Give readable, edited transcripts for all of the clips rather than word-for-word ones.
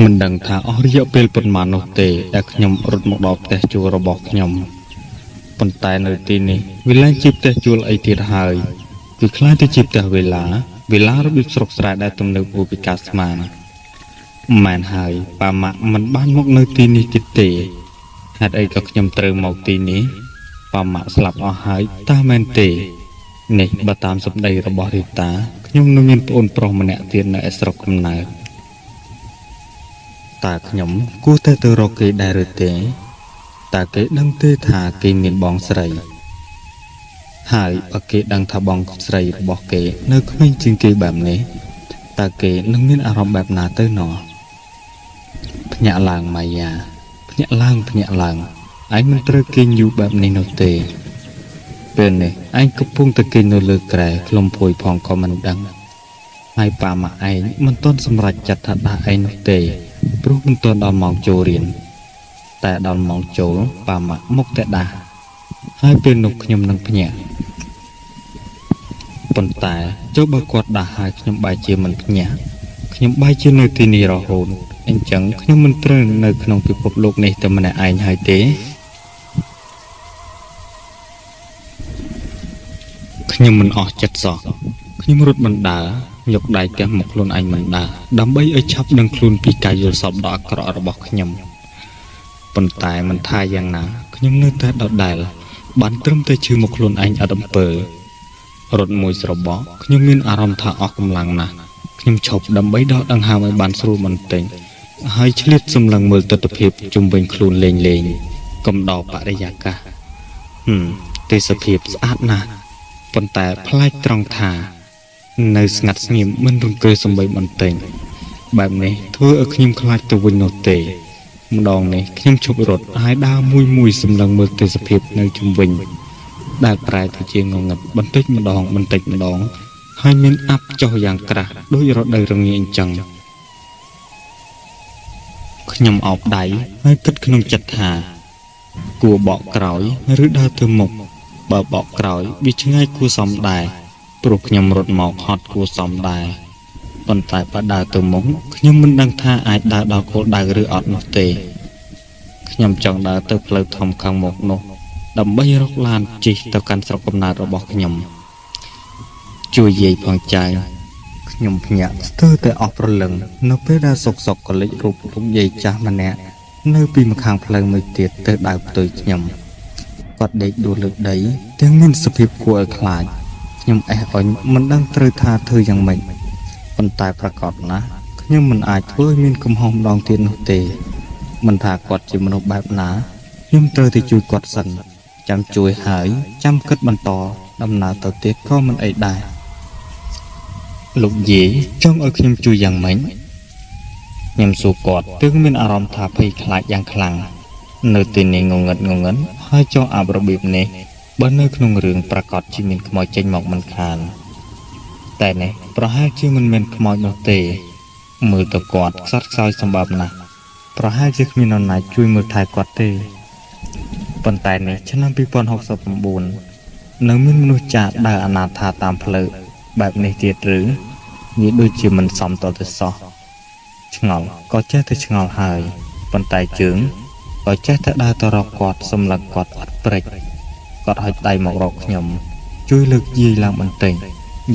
មិនដឹងថាអស់រយៈពេលប៉ុន្មាននោះទេដែលខ្ញុំរត់មកដល់ផ្ទះជួលរបស់ខ្ញុំប៉ុន្តែនៅទីនេះវាឡើងជាផ្ទះជួលអីទៀតហើយវាខ្លាចទៅជាផ្ទះវេលារបៀបស្រុកស្រែដែលទំនើបពីកាស្មានមែនហើយប៉ាម៉ាក់មិនបានមកនៅទីនេះទៀតទេហេតុអីក៏ខ្ញុំត្រូវមកទីនេះប៉ាម៉ាក់ស្លាប់អស់ហើយតើមែនទេនេះបើតាមសម្ដីរបស់រីតាខ្ញុំនឹងមានប្អូនប្រុសម្នាក់ទៀតនៅឯស្រុកកំណើតតើខ្ញុំគួរតែទៅរកគេដែរឬទេតើគេដឹងទេថាគេមានបងស្រីហើយបើគេដឹងថាបងស្រីរបស់គេនៅក្មេងជាងគេបែបនេះតើគេនឹងមានអារម្មណ៍បែបណាទៅណោះភ្ញាក់ឡើងម៉ាយ៉ាភ្ញាក់ឡើងឯងមិនត្រូវគេងយូរបែបនេះនោះទេពេលនេះឯងកំពុងតែគេងនៅលើក្រែខ្លុំភួយផងក៏មិនដឹងហើយប៉ាម៉ាក់ឯងមិនទាន់សម្រេចចិត្តថាដាក់ឯងនោះទេព្រោះមិនទាន់ដល់ម៉ោងចូលរៀនតែដល់ម៉ោងចូលប៉ាម៉ាក់មកតែដាស់ហើយពេលនោះខ្ញុំនឹងភ្ញាក់ប៉ុន្តែចុះបើគាត់ដាស់ហើយខ្ញុំបែរជាមិនភ្ញាក់ខ្ញុំបែរជានៅទីនេះរហូតអញ្ចឹងខ្ញុំមិនត្រូវនៅក្នុងពិភពលោកនេះតែម្នាក់ឯងហើយទេខ្ញុំមិនអស់ចិត្តសោះខ្ញុំរត់បណ្ដើរយកដៃទះមកខ្លួនឯងមិនដើរដើម្បីឲ្យឆាប់ដឹងខ្លួនពីការយល់សប្តិដ៏អាក្រក់របស់ខ្ញុំប៉ុន្តែមិនថាយ៉ាងណាខ្ញុំនៅតែដដែលបានត្រឹមតែជឿមកខ្លួនឯងអត់អំពើរត់មួយស្របខ្ញុំមានអារម្មណ៍ថាអស់កម្លាំងណាស់ខ្ញុំឈប់ដើម្បីដកដង្ហើមឲ្យបានស្រួលបន្តិចហើយឆ្លៀតសម្លឹងមើលទស្សនភាពជុំវិញខ្លួនលេងកំដរបរិយាកាសទេសភាពស្អាតណាស់ប៉ុន្តែប្លែកត្រង់ថានៅស្ងាត់ស្ងៀមមិនរង្គើសំបីបន្តិចបែបនេះធ្វើឲ្យខ្ញុំខ្លាចទៅវិញនោះទេម្ដងនេះខ្ញុំឈប់រត់ហើយដើរមួយសម្លឹងមើលទេសភាពនៅជុំវិញដែលប្រែទៅជាងងឹតបន្តិចម្ដងហើយមានអាប់ចុះយ៉ាងក្រាស់ដូចរដូវរងាអញ្ចឹងខ្ញុំអោបដៃហើយគិតក្នុងចិត្តថាគួរបកក្រោយឬដើរទៅមុខបើបកក្រោយវាឆ្ងាយគួរសមដែរព្រោះខ្ញុំរត់មកហត់គួរសមដែរប៉ុន្តែបើដើរទៅមុខខ្ញុំមិនដឹងថាអាចដើរដល់គោលដៅឬអត់នោះទេខ្ញុំចង់ដើរទៅផ្លូវធំខាងមុខនោះដើម្បីរកឡានជិះទៅកាន់ស្រុកកំណើតរបស់ខ្ញុំជួយយាយផងចៅខ្ញុំភ្ញាក់ស្ទើរតែអស់ព្រលឹងនៅពេលដែលសុកក៏លេចរូបយាយចាស់ម្នាក់នៅពីម្ខាងផ្លូវមួយទៀតទៅដើរផ្ទុយខ្ញុំគាត់ដេកដួលលើដីទាំងមានសភាពគួរឲ្យខ្លាចខ្ញុំអេះអុញមិនដឹងត្រូវថាធ្វើយ៉ាងម៉េចប៉ុន្តែប្រកបណាស់ខ្ញុំមិនអាចធ្វើឲ្យមានកំហុសម្ដងទៀតនោះទេមិនថាគាត់ជាមនុស្សបែបណាខ្ញុំត្រូវតែជួយគាត់សិនចាំជួយហើយចាំគិតបន្តដំណើរទៅទៀតក៏មិនអីដែរលោកយាយចង់ឲ្យខ្ញុំជួយយ៉ាងម៉េចខ្ញុំសួរគាត់ទើបមានអារម្មណ៍ថាភ័យខ្លាចយ៉ាងខ្លាំងនៅទីនេះងងឹតហើយចង់អាប់របៀបនេះបើនៅក្នុងរឿងប្រកាសជាមានខ្មោចចេញមកមិនខានតែនេះប្រហែលជាមិនមែនខ្មោចនោះទេមើលទៅគាត់ខ្សត់ខ្សោយសម្បើមណាស់ប្រហែលជាគ្មាននរណាជួយមើលថែគាត់ទេប៉ុន្តែនេះឆ្នាំ2069នៅមានមនុស្សចាស់ដើរអនាថាតាមផ្លូវបែបនេះទៀតឬវាដូចជាមិនសមតទៅសោះឆ្ងល់ក៏ចេះតែឆ្ងល់ហើយប៉ុន្តែជើងក៏ចេះតែដើរទៅរកគាត់សម្លឹងគាត់អត់ព្រិចគាត់ហុចដៃមករកខ្ញុំជួយលើកយាយឡើងបន្តិច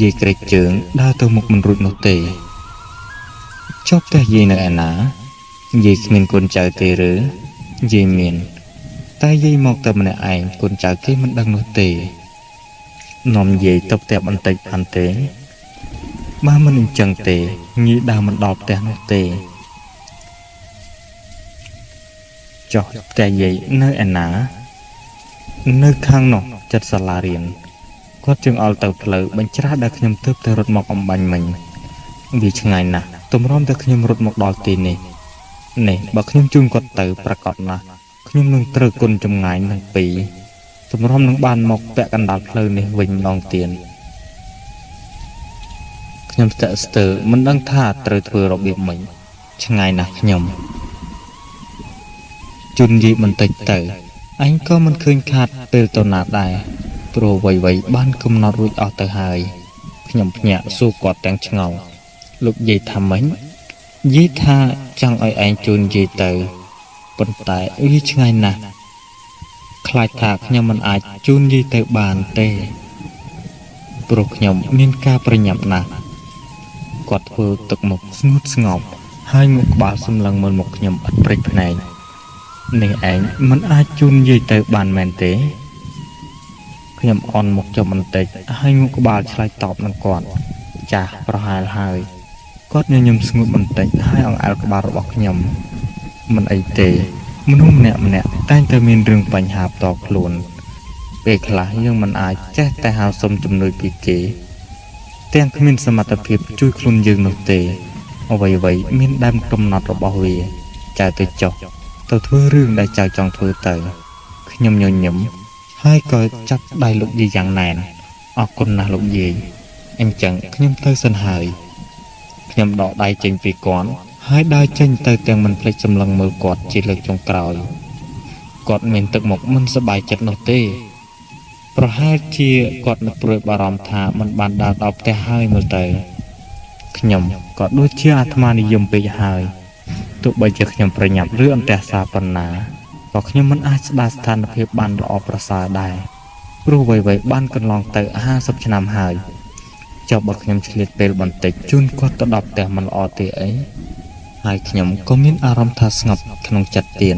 យាយក្រេកជើងដើរទៅមុខមិនរួចនោះទេចុះផ្ទះយាយនៅឯណាយាយគ្មានកូនចៅទេឬយាយមានតែយាយមកតែម្នាក់ឯងកូនចៅគេមិនដឹងនោះទេនាំយាយទៅផ្ទះបន្តិចបានទេបើមិនអញ្ចឹងទេងាយដើរមិនដល់ផ្ទះនោះទេចុះផ្ទះយាយនៅឯណានៅខាងនោះចិត្តសាលារៀនគាត់ជើងអល់ទៅផ្លូវបញ្ច្រាស់ដែលខ្ញុំទើបតែរត់មកអំបញ្ញមិញវាឆ្ងាយណាស់ទម្រាំតែខ្ញុំរត់មកដល់ទីនេះបើខ្ញុំជូនគាត់ទៅប្រកាសណាស់ខ្ញុំនឹងត្រូវគុណចម្ងាយនឹងពីរទម្រាំនឹងបានមកពាក់កណ្ដាលផ្លូវនេះវិញម្ដងទៀតខ្ញុំស្ទាក់ស្ទើរមិនដឹងថាត្រូវធ្វើរបៀបម៉េចឆ្ងាយណាស់ខ្ញុំជូនយាយបន្តិចទៅអញក៏មិនឃើញខាតពេលទៅណាដែរព្រោះវ័យបានកំណត់រួចអស់ទៅហើយខ្ញុំភ្ញាក់សួរគាត់ទាំងឆ្ងល់លោកយាយថាម៉េច និយាយថាចង់ឲ្យឯងជូននិយាយទៅប៉ុន្តែវាឆ្ងាយណាស់ខ្លាចថាខ្ញុំមិនអាចជូននិយាយទៅបានទេព្រោះខ្ញុំមានការប្រញាប់ណាស់គាត់ធ្វើទឹកមុខស្ងួតស្ងប់ហើយងក់ក្បាលសម្លឹងមើលមុខខ្ញុំឥតព្រិចភ្នែកនេះឯងមិនអាចជូននិយាយទៅបានមែនទេខ្ញុំអន់មុខចុះបន្តិចហើយងក់ក្បាលឆ្លើយតបនឹងគាត់ចាស់ប្រហែលហើយគាត់ញញឹមស្ងួតបន្តិចហើយអង្អែលក្បាលរបស់ខ្ញុំមិនអីទេមនុស្សម្នាក់តែងតែមានរឿងបញ្ហាផ្ទាល់ខ្លួនពេលខ្លះយើងមិនអាចចេះតែហៅសុំជំនួយពីគេទាំងគ្មានសមត្ថភាពជួយខ្លួនយើងនោះទេអ្វីមានដើមកំណត់របស់វាចៅទៅចុះទៅធ្វើរឿងដែលចៅចង់ធ្វើទៅខ្ញុំញញឹមហើយក៏ចាប់ដៃលោកយាយយ៉ាងណែនអរគុណណាស់លោកយាយអញ្ចឹងខ្ញុំទៅសិនហើយខ្ញុំដកដៃចេញពីគាត់ហើយដើរចេញទៅទាំងមិនភ្លេចសម្លឹងមើលគាត់ជាលើកចុងក្រោយគាត់មានទឹកមុខមិនសប្បាយចិត្តនោះទេប្រហែលជាគាត់នឹកព្រួយបារម្ភថាមិនបានដើរដល់ផ្ទះហើយមើលទៅខ្ញុំក៏ដូចជាអាត្មានិយមពេកហើយទោះបីជាខ្ញុំប្រញាប់ឬអន្តរសាប៉ុណ្ណាក៏ខ្ញុំមិនអាចស្ដារស្ថានភាពបានល្អប្រសើរដែរព្រោះអ្វីបានកន្លងទៅ50ឆ្នាំហើយចុះបើខ្ញុំឆ្លៀតពេលបន្តិចជូនគាត់ទៅដល់ផ្ទះមិនល្អទេអីហើយខ្ញុំក៏មានអារម្មណ៍ថាស្ងប់ក្នុងចិត្តទៀត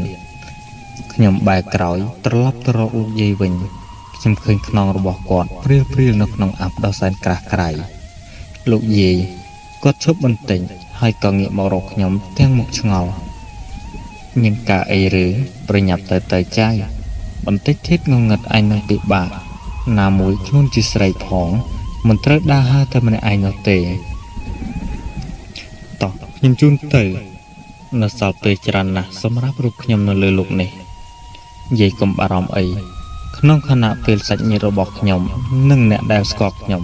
ខ្ញុំបែរក្រោយត្រឡប់ទៅរកលោកយាយវិញខ្ញុំឃើញខ្នងរបស់គាត់ព្រាលនៅក្នុងអាប់ដ៏សែនក្រាស់ក្រៃលោកយាយគាត់ឈប់បន្តិចហើយក៏ងាកមករកខ្ញុំទាំងមុខឆ្ងល់មានការអីឬប្រញាប់ទៅចៅបន្តិចទៀតងងឹតអញនឹងពិបាកណាមួយខ្លួនជាស្រីផងមិនត្រូវដើរហើរតែម្នាក់ឯងនោះទេតោះខ្ញុំជូនទៅនៅសល់ពេលច្រើនណាស់សម្រាប់រូបខ្ញុំនៅលើលោកនេះយាយកុំបារម្ភអីក្នុងខណៈពេលសាច់ញាតិរបស់ខ្ញុំនិងអ្នកដែលស្គាល់ខ្ញុំ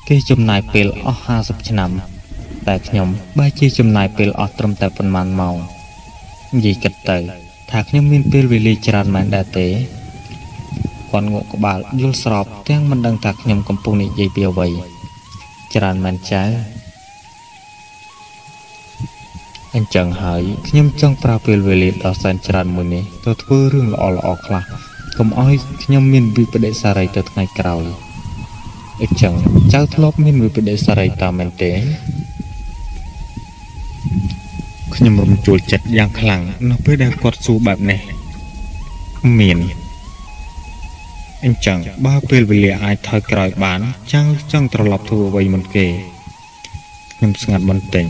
គេចំណាយពេលអស់50ឆ្នាំតែខ្ញុំបែរជាចំណាយពេលអស់ត្រឹមតែប៉ុន្មានម៉ោងនិយាយគិតទៅថាខ្ញុំមានពេលវេលាច្រើនមែនដែរទេគាត់ងក់ក្បាលយល់ស្របទាំងមិនដឹងថាខ្ញុំកំពុងនិយាយពីអ្វីច្រើនមែនចៅអញ្ចឹងហើយខ្ញុំចង់ប្រើពេលវេលាដ៏សែនច្រើនមួយនេះទៅធ្វើរឿងល្អៗខ្លះកុំឲ្យខ្ញុំមានវិបដិសារីទៅថ្ងៃក្រោយអញ្ចឹងចៅធ្លាប់មានវិបដិសារីតាមមែនទេខ្ញុំរំជួលចិត្តយ៉ាងខ្លាំងនៅពេលដែលគាត់សួរបែបនេះមានអញ្ចឹងបើពេលវេលាអាចថយក្រោយបានចង់ត្រឡប់ធ្វើអ្វីមុនគេខ្ញុំស្ងាត់បន្តិច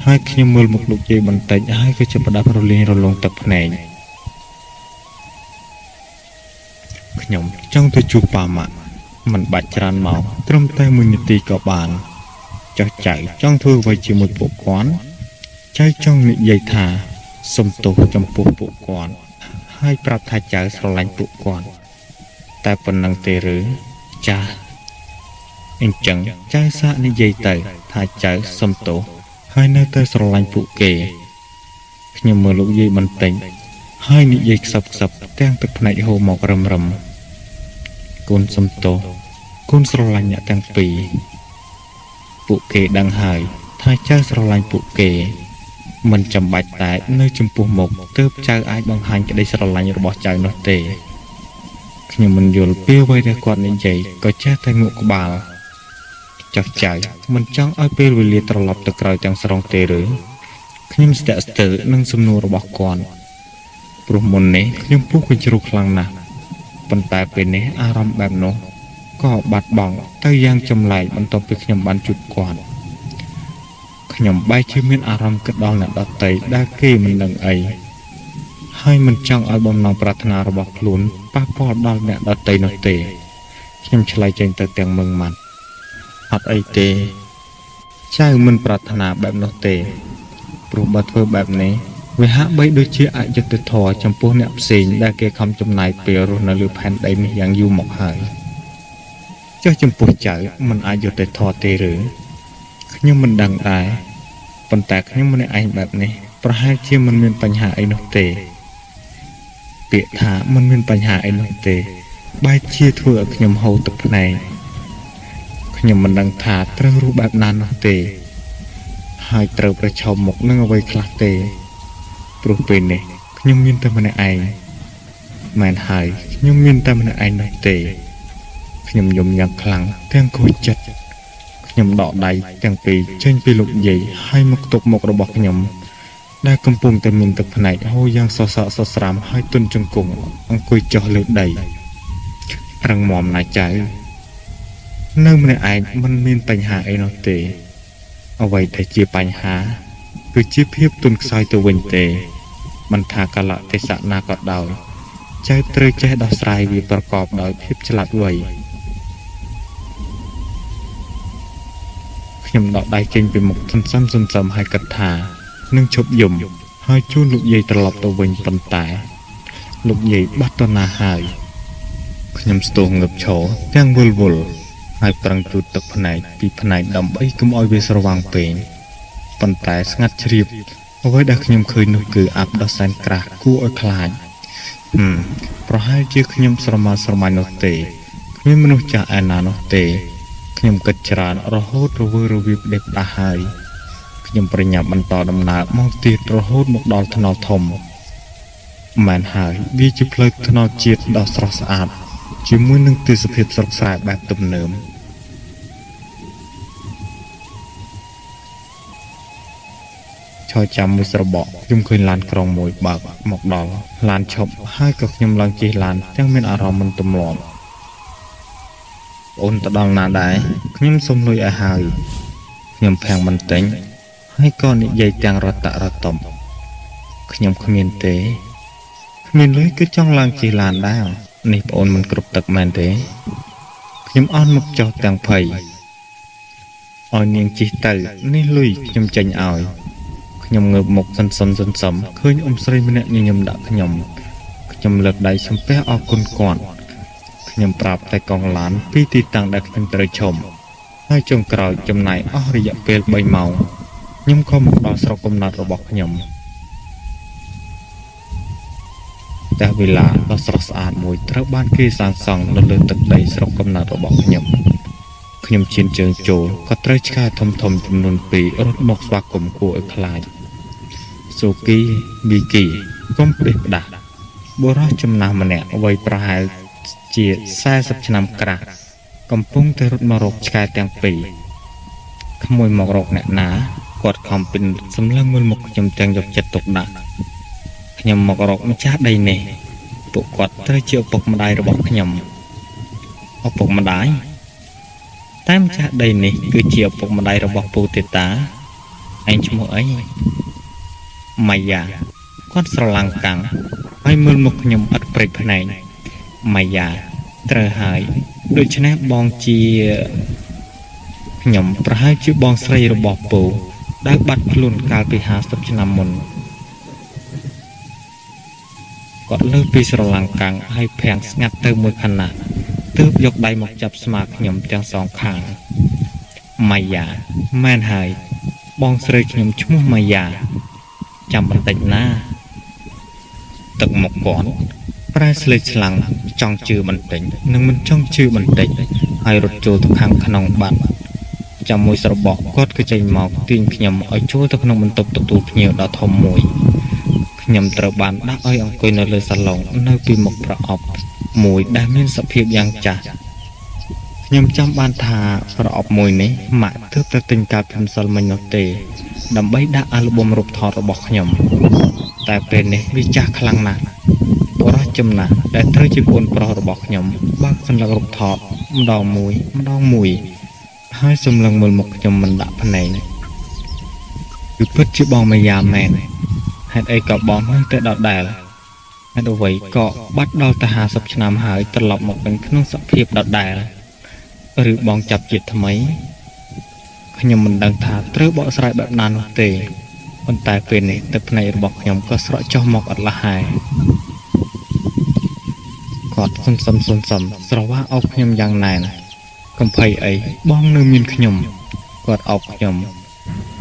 ហើយខ្ញុំមើលមុខលោកយាយបន្តិចហើយក៏ចាប់ផ្ដើមរលីងរលងទឹកភ្នែកខ្ញុំចង់ទៅជួបប៉ាម៉ាក់មិនបាច់ច្រើនមកត្រឹមតែ1នាទីក៏បានចុះចៅចង់ធ្វើអ្វីជាមួយពួកគាត់ចៅចង់និយាយថាសុំទោសចំពោះពួកគាត់ហើយប្រាប់ថាចៅស្រឡាញ់ពួកគាត់តែប៉ុណ្្នឹងទេឬចាស់អញ្ចឹងចៅសាកនិយាយទៅថាចៅសុំទោសហើយនៅតែស្រឡាញ់ពួកគេខ្ញុំមើលលោកយាយបន្តិចហើយនិយាយខ្សឹបទាំងទឹកភ្នែកហូរមករឹមកូនសុំទោសកូនស្រឡាញ់អ្នកទាំងពីរពួកគេដឹងហើយថាចៅស្រឡាញ់ពួកគេមិនចាំបាច់តែនៅចំពោះមុខទើបចៅអាចបង្ហាញក្តីស្រឡាញ់របស់ចៅនោះទេខ្ញុំមិនយល់ពីអ្វីដែលគាត់និយាយក៏ចេះតែងក់ក្បាលចុះចៅមិនចង់ឲ្យពេលវេលាត្រឡប់ទៅក្រោយទាំងស្រុងទេឬខ្ញុំស្ទាក់ស្ទើរនឹងសំណួររបស់គាត់ព្រោះមុននេះខ្ញុំពុះកញ្ជ្រូកខ្លាំងណាស់ប៉ុន្តែពេលនេះអារម្មណ៍បែបនោះក៏បាត់បង់ទៅយ៉ាងចម្លែកបន្ទាប់ពីខ្ញុំបានជួបគាត់ខ្ញុំបែរជាមានអារម្មណ៍គិតដល់អ្នកដទៃដែលគេមិនដឹងអីហើយមិនចង់ឲ្យបំណងប្រាថ្នារបស់ខ្លួនប៉ះពាល់ដល់អ្នកដទៃនោះទេខ្ញុំឆ្លើយចេញទៅទាំងមឹងម៉ាត់អត់អីទេចៅមិនប្រាថ្នាបែបនោះទេព្រោះបើធ្វើបែបនេះវាហាក់បីដូចជាអយុត្តិធម៌ចំពោះអ្នកផ្សេងដែលគេខំចំណាយពេលរស់នៅលើផែនដីនេះយ៉ាងយូរមកហើយចុះចំពោះចៅមិនអយុត្តិធម៌ទេឬខ្ញុំមិនដឹងដែរប៉ុន្តែខ្ញុំម្នាក់ឯងបែបនេះប្រហែលជាមិនមានបញ្ហាអីនោះទេពាក្យថាមិនមានបញ្ហាអីនោះទេបែរជាធ្វើឲ្យខ្ញុំហូរទឹកភ្នែកខ្ញុំមិនដឹងថាត្រូវរស់បែបណានោះទេហ ហើយត្រូវប្រឈមមុខនឹងអ្វីខ្លះទេព្រោះពេលនេះខ្ញុំមានតែម្នាក់ឯងមែនហើយខ្ញុំមានតែម្នាក់ឯងនោះទេខ្ញុំយំយ៉ាងខ្លាំងទាំងគួចចិត្តខ្ញុំដកដៃទាំងពីរចេញពីលោកយាយហើយមកទប់មុខរបស់ខ្ញុំដែលកំពុងតែមានទឹកភ្នែកហូរយ៉ាងសសកសស្រាំហើយទន់ជង្គង់អង្គុយចុះលើដីរឹងមាំណាស់ចៅនៅម្នាក់ឯងមិនមានបញ្ហាអីនោះទេអ្វីដែលជាបញ្ហាគឺជាភាពទន់ខ្សោយទៅវិញទេមិនថាកលៈទេសៈណាក៏ដោយចៅត្រូវចេះដោះស្រាយវាប្រកបដោយភាពឆ្លាតវៃខ្ញុំដកដៃចេញពីមុខសន្សំហើយគិតថានឹងឈប់យំហើយជូនលោកយាយត្រឡប់ទៅវិញប៉ុន្តែលោកយាយបាត់ទៅណាហើយខ្ញុំស្ទោះងើបឈរទាំងវល់ហើយប្រឹងទូតទឹកភ្នែកពីភ្នែកដើម្បីកុំឲ្យវាស្រវាំងពេកប៉ុន្តែស្ងាត់ជ្រាបអ្វីដែលខ្ញុំឃើញនោះគឺអាប់ដោះសែនក្រាស់គួរឲ្យខ្លាចប្រហែលជាខ្ញុំស្រមើស្រមៃនោះទេគ្មានមនុស្សចាស់ឯណានោះទេខ្ញុំគិតច្រើនរហូតរវើរវាយផ្ដេសផ្ដាស់ហើយខ្ញុំប្រញាប់បន្តដំណើរមកទៀតរហូតមកដល់ថ្នល់ធំមែនហើយវាជាផ្លូវថ្នល់ជាតិដ៏ស្រស់ស្អាតជាមួយនឹងទេសភាពស្រុកស្រែបែបទំនើបឆោចាំមួយស្របក់ខ្ញុំឃើញឡានក្រុងមួយបើកមកដល់ឡានឈប់ហើយក៏ខ្ញុំឡើងជិះឡានទាំងមានអារម្មណ៍មិនទម្លាប់អូនទៅដល់ណាដែរខ្ញុំសុំលុយឲ្យហើយខ្ញុំភាំងបន្តិចហើយក៏និយាយទាំងរត់រត់ខ្ញុំគ្មានទេគ្មានលុយគឺចង់ឡើងជិះឡានដែរនេះបងអូនមិនគ្រប់ទឹកមែនទេខ្ញុំអន់មុខចុះទាំងភ័យឲ្យនាងជិះទៅនេះលុយខ្ញុំចេញឲ្យខ្ញុំងើបមុខសន្សំឃើញអ៊ំស្រីម្នាក់ញញឹមដាក់ខ្ញុំលើកដៃសំពះអរគុណគាត់ខ្ញុំប្រាប់តែកងឡានពីទីតាំងដែលខ្ញុំត្រូវឈប់ហើយចុងក្រោយចំណាយអស់រយៈពេល3ម៉ោងខ្ញុំក៏មកដល់ស្រុកកំណើតរបស់ខ្ញុំតែវិឡាដ៏ស្រស់ស្អាតមួយត្រូវបានគេសាងសង់នៅលើទឹកដីស្រុកកំណើតរបស់ខ្ញុំឈានជើងចូលក៏ត្រូវឆ្កែធំចំនួន2រត់មកស្វាគមន៍គួរឲ្យខ្លាចសូគីមីគីកុំផ្ដេសផ្ដាស់បុរសចំណាស់ម្នាក់វ័យប្រហែលជា40ឆ្នាំក្រាស់កំពុងតែរត់មករកឆ្កែទាំងពីរក្មួយមករកអ្នកណាគាត់ខំពិនសម្លឹងមើលមុខខ្ញុំទាំងយកចិត្តទុកដាក់ខ្ញុំមករកម្ចាស់ដីនេះពួកគាត់ត្រូវជាឪពុកម្ដាយរបស់ខ្ញុំឪពុកម្ដាយតែម្ចាស់ដីនេះគឺជាឪពុកម្ដាយរបស់ពូទេតាឯងឈ្មោះអីម៉ាយ៉ាគាត់ស្រឡាំងកាំងហើយមើលមុខខ្ញុំអត់ព្រិចភ្នែកម៉ាយ៉ាត្រូវហើយដូច្នេះបងជាខ្ញុំប្រហែលជាបងស្រីរបស់ពូដែលបាត់ខ្លួនកាលពី50ឆ្នាំមុនគាត់លើពីស្រឡាំងកាំងហើយភាំងស្ងាត់ទៅមួយខណៈទើបយកដៃមកចាប់ស្មាខ្ញុំទាំងសងខាងម៉ាយ៉ាមែនហើយបងស្រីខ្ញុំឈ្មោះម៉ាយ៉ាចាំបន្តិចណាទឹកមកគាត់ប្រែស្លេកឆ្លាំងចង់ជឿបន្តិចនិងមិនចង់ជឿបន្តិចហើយរត់ចូលទៅខាងក្នុងបាត់ចាំមួយស្របក់គាត់ក៏ចេញមកទាញខ្ញុំឲ្យចូលទៅក្នុងបន្ទប់ទទួលភ្ញៀវដ៏ធំមួយខ្ញុំត្រូវបានដាក់ឲ្យអង្គុយនៅលើសាឡុងនៅពីមុខប្រអប់មួយដែលមានសភាពយ៉ាងចាស់ខ្ញុំចាំបានថាប្រអប់មួយនេះម៉ាក់ទើបតែទិញកាលពីម្សិលមិញនោះទេដើម្បីដាក់អាល់ប៊ុមរូបថតរបស់ខ្ញុំតែពេលនេះវាចាស់ខ្លាំងណាស់បុរសចំណាស់ដែលត្រូវជាប្អូនប្រុសរបស់ខ្ញុំបើកសន្លឹករូបថតម្ដងមួយហើយសម្លឹងមើលមុខខ្ញុំមិនដាក់ភ្នែកគឺពិតជាបងម៉ាយ៉ាមែនហេតុអីក៏បងនឹងទៅដដែលហេតុអ្វីក៏បាត់ដល់ទៅ50ឆ្នាំហើយត្រឡប់មកវិញក្នុងសភាពដដែលឬបងចាប់ជាតិថ្មីខ្ញុំមិនដឹងថាត្រូវបកស្រាយបែបណានោះទេប៉ុន្តែពេលនេះទឹកភ្នែករបស់ខ្ញុំក៏ស្រក់ចុះមកអត់លះហើយគាត់សន្សំស្រវាអោបខ្ញុំយ៉ាងណែនកំភៃអីបងនៅមានខ្ញុំគាត់អោបខ្ញុំ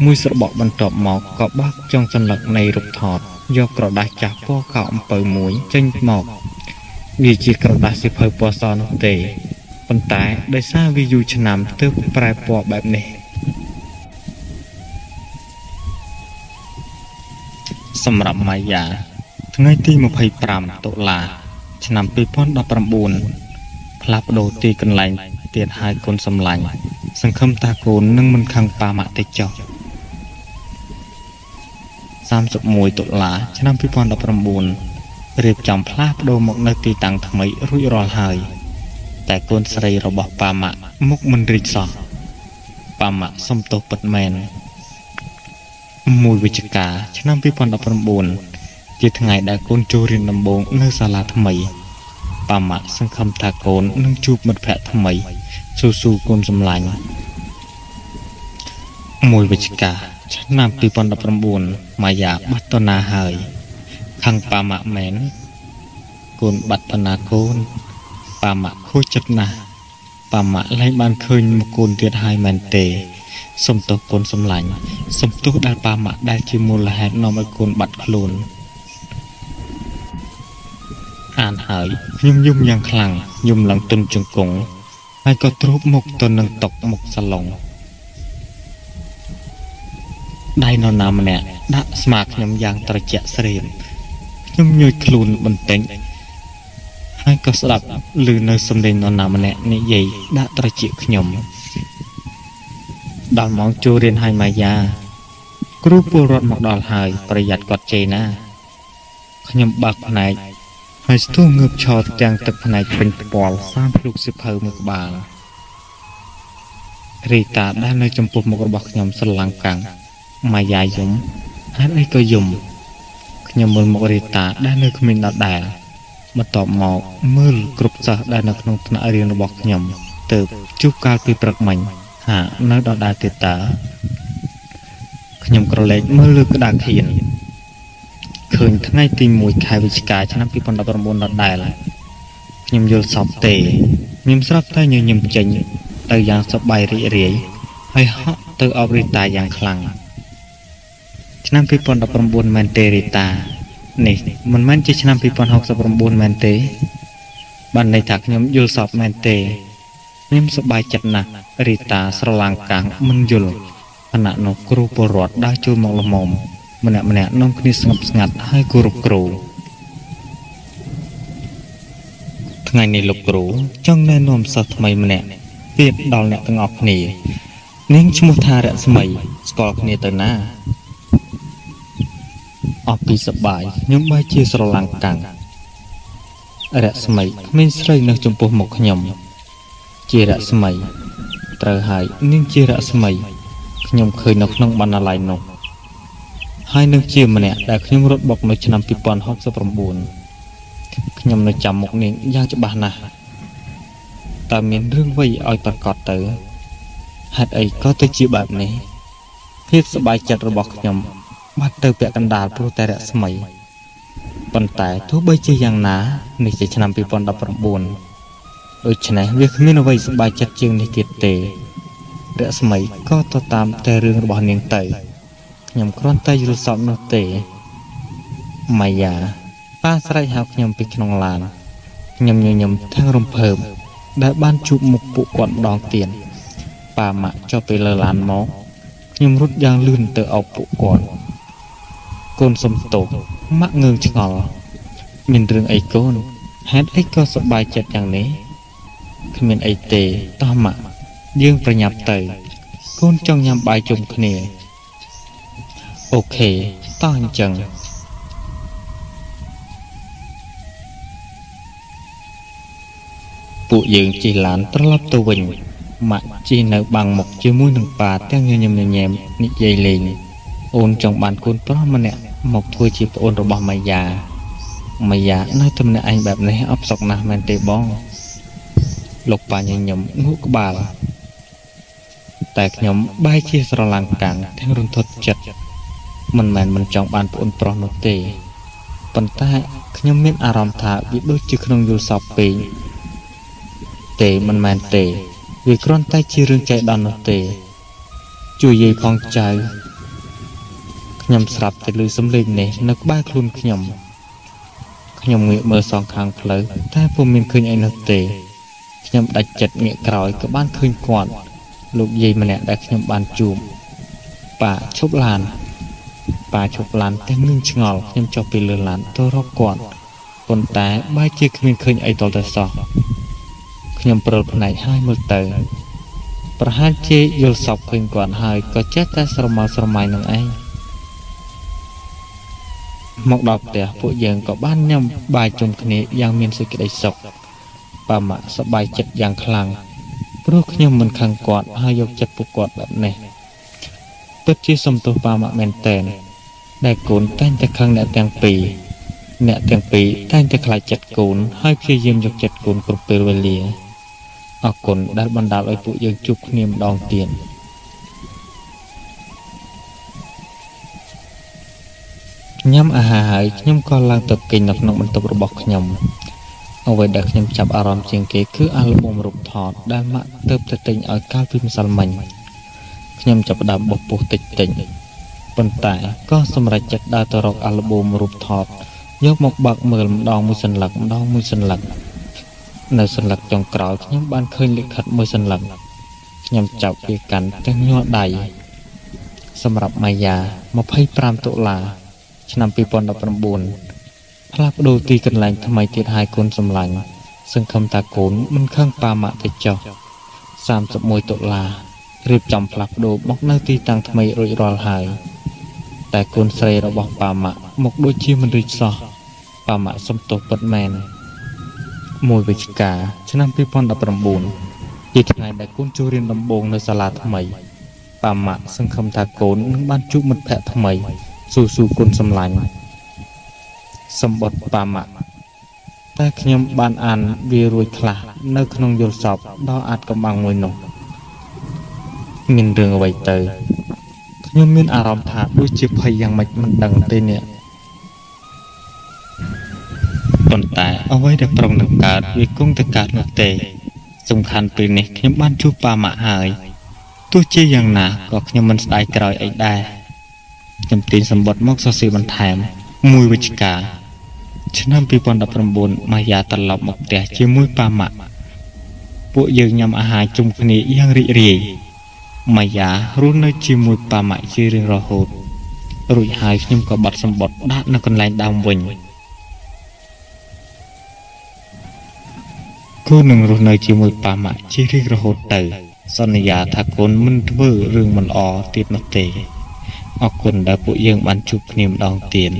មួយស្របក់បន្ទាប់មកក៏បើកចុងសន្លឹកនៃរូបថតយកក្រដាសចាស់ពណ៌ខោអំពៅមួយចេញមកវាជាក្រដាសសៀវភៅពណ៌សនោះទេប៉ុន្តែដោយសារវាយូរឆ្នាំទើបប្រែពណ៌បែបនេះ សម្រាប់ម៉ាយ៉ាថ្ងៃទី25តុលាឆ្នាំ2019ផ្លាស់ប្ដូរទីកន្លែងទៀតហើយកូនសម្លាញ់សង្ឃឹមថាកូននឹងមិនខឹងប៉ាម៉ាក់ទេចុះ31តុលាឆ្នាំ2019រៀបចំផ្លាស់ប្ដូរមកនៅទីតាំងថ្មីរួចរាល់ហើយតែកូនស្រីរបស់ប៉ាម៉ាក់មុខមិនរីកសោះប៉ាម៉ាក់សុំទោសពិតមែន1វិច្ឆិកាឆ្នាំ2019ជាថ្ងៃដែលកូនចូលរៀនដំបូងនៅសាលាថ្មីប៉ាម៉ាក់សង្ឃឹមថាកូននឹងជួបមិត្តភក្តិថ្មីស៊ូកូនសម្លាញ់1វិច្ឆិកាឆ្នាំ2019ម៉ាយ៉ាបាត់តណាហើយខាងប៉ាម៉ាក់មែនកូនបាត់តណាកូនប៉ាម៉ាក់ខូចចិត្តណាស់ប៉ាម៉ាក់លែងបានឃើញមកកូនទៀតហើយមែនទេសុំទោសកូនសម្លាញ់សុំទោសដល់ប៉ាម៉ាក់ដែលជាមូលហេតុនាំឲ្យកូនបាត់ខ្លួនអានហើយខ្ញុំយំយ៉ាងខ្លាំងយំឡើងទន់ជង្គង់ហើយក៏ទ្រោបមុខទៅនឹងតុមុខសាឡុងដៃនរណាម្នាក់ដាក់ស្មាខ្ញុំយ៉ាងត្រជាក់ស្រៀមខ្ញុំញើសខ្លួនបន្តិចហើយក៏ស្ដាប់ឮនៅសំឡេងនរណាម្នាក់និយាយដាក់ត្រជាក់ខ្ញុំដល់ម៉ោងចូលរៀនហើយម៉ាយ៉ាគ្រូពលរដ្ឋមកដល់ហើយប្រយ័ត្នគាត់ជេរណាខ្ញុំបើកភ្នែកហើយស្ទុះងើបឈរទាំងទឹកភ្នែកពេញផ្ពាល់សានភ្លុកសិភៅមួយក្បាលរីតាដែលនៅចំពោះមុខរបស់ខ្ញុំស្រឡាំងកាំងម៉ាយ៉ាយំហេតុអីក៏យំខ្ញុំមើលមុខរីតាដែលនៅគ្មានដដែលបន្ទាប់មកមើលគ្រប់សិស្សដែលនៅក្នុងថ្នាក់រៀនរបស់ខ្ញុំទើបជួបកាលពីព្រឹកមិញហានៅដដែលទៀតតើខ្ញុំក្រឡេកមើលលើក្តារខៀនឃើញថ្ងៃទី1ខែវិច្ឆិកាឆ្នាំ2019ដដែលខ្ញុំយល់សពទេខ្ញុំស្រាប់តែញញឹមចេញទៅយ៉ាងសប្បាយរីករាយហើយហក់ទៅអបរីតាយ៉ាងខ្លាំងឆ្នាំ2019មែនទេរីតានេះមិនមែនជាឆ្នាំ2069មែនទេបានន័យថាខ្ញុំយល់សពមែនទេខ្ញុំសប្បាយចិត្តណាស់រីតាស្រឡាំងកាំងមិនយល់ខណៈនោះគ្រូពលរដ្ឋដើរចូលមកល្មមម្នាក់នាំគ្នាស្ងប់ស្ងាត់ហើយគោរពគ្រូថ្ងៃនេះលោកគ្រូចង់ណែនាំសិស្សថ្មីម្នាក់ទៀតដល់អ្នកទាំងអស់គ្នានាងឈ្មោះថារស្មីស្គាល់គ្នាទៅណាអស់ពីសប្បាយខ្ញុំបែរជាស្រឡាំងកាំងរស្មីក្មេងស្រីនៅចំពោះមុខខ្ញុំជារស្មីត្រូវហើយនាងជារស្មីខ្ញុំឃើញនៅក្នុងបណ្ណាល័យនោះហើយនឹងជាម្នាក់ដែលខ្ញុំរត់បុកនៅឆ្នាំ2069ខ្ញុំនៅចាំមុខនាងយ៉ាងច្បាស់ណាស់តើមានរឿងអ្វីឲ្យប្រកាសទៅហេតុអីក៏ទៅជាបែបនេះភាពសប្បាយចិត្តរបស់ខ្ញុំបាត់ទៅពាក់កណ្ដាលព្រោះតែរស្មីប៉ុន្តែទោះបីជាយ៉ាងណានេះជាឆ្នាំ2019ដូច្នេះវាគ្មានអ្វីសប្បាយចិត្តជាងនេះទៀតទេរស្មីក៏ទៅតាមតែរឿងរបស់នាងទៅខ្ញុំគ្រាន់តែយល់សពនោះទេម៉ាយ៉ាប៉ាស្រែកហៅខ្ញុំពីក្នុងឡានខ្ញុំញញឹមទាំងរំភើបដែលបានជួបមុខពួកគាត់ម្ដងទៀតប៉ាម៉ាក់ចុះពីលើឡានមកខ្ញុំរត់យ៉ាងលឿនទៅអោបពួកគាត់កូនសុំទោសម៉ាក់ងើងឆ្ងល់មានរឿងអីកូនហេតុអីក៏សប្បាយចិត្តយ៉ាងនេះគ្មានអីទេតោះម៉ាក់យើងប្រញាប់ទៅកូនចង់ញ៉ាំបាយជុំគ្នាអូខេតោះអញ្ចឹងពួកយើងជិះឡានត្រឡប់ទៅវិញម៉ាក់ជិះនៅបាំងមុខជាមួយនឹងប៉ាទាំងញញឹមញញែមនិយាយលេងអូនចង់បានកូនប្រុសម្នាក់មកធ្វើជាប្អូនរបស់ម៉ាយ៉ានៅតែម្នាក់ឯងបែបនេះអបសុកណាស់មែនទេបងលោកប៉ាញញឹមងក់ក្បាលតែខ្ញុំបែរជាស្រឡាំងកាំងទាំងរន្ធត់ចិត្តមិនមែនមិនចង់បានប្អូនប្រុសនោះទេប៉ុន្តែខ្ញុំមានអារម្មណ៍ថាវាដូចជាក្នុងយល់សពពេកទេមិនមែនទេវាគ្រាន់តែជារឿងចៃដន្យនោះទេជួយយាយផងចៅខ្ញុំស្រាប់តែឮសំឡេងនេះនៅក្បែរខ្លួនខ្ញុំងាកមើលសងខាងផ្លូវតែពុំមានឃើញអីនោះទេខ្ញុំដាច់ចិត្តងាកក្រោយក៏បានឃើញគាត់លោកយាយម្នាក់ដែលខ្ញុំបានជួបប៉ាឈប់ឡាន bà chụp làn tiếng ngưng ngọt nhưng cho bị lừa lán tôi róc quạt còn tá ba chia khuyên khuyên ấy tỏ ta sọ nhưng bờ này hai mươi tờ bờ hai chia yêu sọc khuyên quạt hơi có chết ta sờ mày nương ấy một đọc để phụ dân có ban nhầm bài chung khné yang miên sự cái sọc bà mạ sắp bài chật yang khlang lúc nhưng mình khang quạt hai dọc chật phụ quạtแบบnày tất chi sầm tô bà mạ men tèn đại cún tanแต่khang nẹtទាំងពីរអ្នកទាំងពីរតែងតែខ្លាចចិត្តកូនហើយព្យាយាមយកចិត្តកូនគ្រប់ពេលវេលាអរគុណដែលបណ្ដាលឲ្យពួកយើងជួបគ្នាម្ដងទៀតញ៉ាំអាហារហើយខ្ញុំក៏ឡើងទៅគេងនៅក្នុងបន្ទប់របស់ខ្ញុំអ្វីដែលខ្ញុំចាប់អារម្មណ៍ជាងគេគឺអាល់ប៊ុមរូបថតដែលម៉ាក់ទៅទិញឲ្យកាលពីម្សិលមិញខ្ញុំចាប់ផ្ដើមបោះពុះតិចប៉ុន្តែក៏សម្រេចចិត្តដើរទៅរកអាល់ប៊ុមរូបថតយកមកបើកមើលម្ដងមួយសន្លឹកនៅសន្លឹកចុងក្រោយខ្ញុំបានឃើញលិខិតមួយសន្លឹកខ្ញុំចាប់វាកាន់ទាំងញ័រដៃសម្រាប់ម៉ាយ៉ា$25ឆ្នាំ2019ផ្លាស់ប្ដូរទីកន្លែងថ្មីទៀតហើយកូនសម្លាញ់សង្ឃឹមថាកូនមិនខឹងប៉ាម៉ាក់ទៅចុះ$31រៀបចំផ្លាស់ប្ដូរមកនៅទីតាំងថ្មីរួចរាល់ហើយតែកូនស្រីរបស់ប៉ាម៉ាក់មកដូចជាមិនរីកសោះប៉ាម៉ាក់សុំទោសពិតមែន1វិច្ឆិកាឆ្នាំ2019ជាថ្ងៃដែលកូនចូលរៀនដំបូងនៅសាលាថ្មីប៉ាម៉ាក់សង្ឃឹមថាកូននឹងបានជួបមិត្តភក្តិថ្មីស៊ូកូនសម្លាញ់សម្បត្តិប៉ាម៉ាក់តែខ្ញុំបានអានវារួចខ្លះនៅក្នុងយល់សពដល់អាចកំបាំងមួយនោះមានរឿងអ្វីទៅខ្ញុំមានអារម្មណ៍ថាដូចជាភ័យយ៉ាងម៉េចមិនដឹងទេនេះប៉ុន្តែអ្វីដែលប្រងនឹងកើតវាគង់តែកើតនោះទេសំខាន់ពេលនេះខ្ញុំបានជួបប៉ាម៉ាក់ហើយទោះជាយ៉ាងណាក៏ខ្ញុំមិនស្ដាយក្រោយអីដែរខ្ញុំទាញសម្បត្តិមកសរសេរបន្ថែម1វិច្ឆិកាឆ្នាំ2019ម៉ាយ៉ាត្រឡប់មកផ្ទះជាមួយប៉ាម៉ាក់ពួកយើងញ៉ាំអាហារជុំគ្នាយ៉ាងរីករាយម៉ាយ៉ារស់នៅជាមួយប៉ាម៉ាក់ជារៀងរហូតរួចហើយខ្ញុំក៏បាត់សម្បត្តិដាក់នៅកន្លែងដើមវិញកូននឹងរស់នៅជាមួយប៉ាម៉ាក់ជារៀងរហូតទៅសន្យាថាកូនមិនធ្វើរឿងមិនល្អទៀតនោះទេអរគុណដែលពួកយើងបានជួបគ្នាម្ដងទៀត